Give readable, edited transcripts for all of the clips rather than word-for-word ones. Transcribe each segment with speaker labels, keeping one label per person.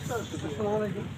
Speaker 1: Assalamualaikum.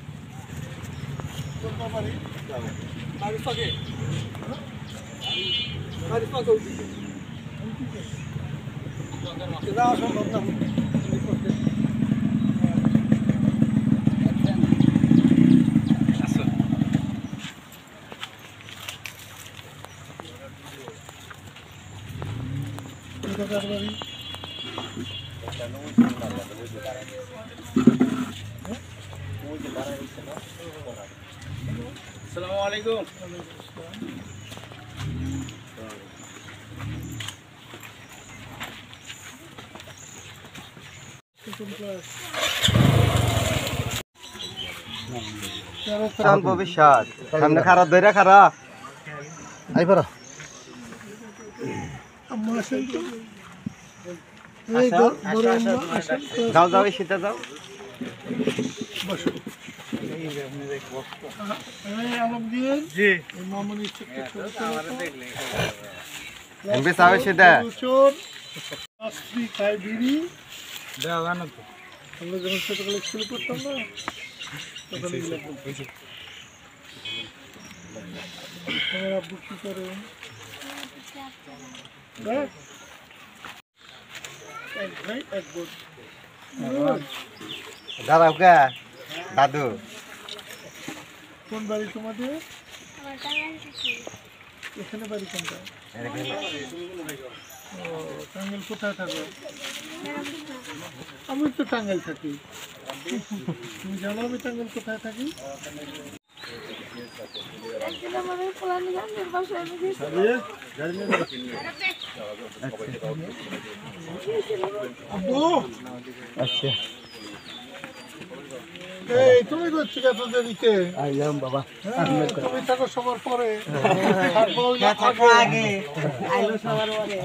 Speaker 1: ভবিষ্যৎ সামনে খারাপ ধরে খারাপ আইবার যাও যাও শীতে যাও আমরা যখন ছোটবেলা স্কুল করতাম না তখন তোমার আব্বু কি করে দাদা কে দাদু কোন বাড়ি তোমাদের এখানে বাড়ি কোনটা ও টাঙ্গাইল কোথায় থাকো আমি তো টাঙ্গাইল থাকি তুমি জানো আমি টাঙ্গাইল কোথায় থাকি আচ্ছা এই তুমি করছো কত দেরিতে আইলাম বাবা তুমি থাকো সবার পরে আগে আইলো সবার পরে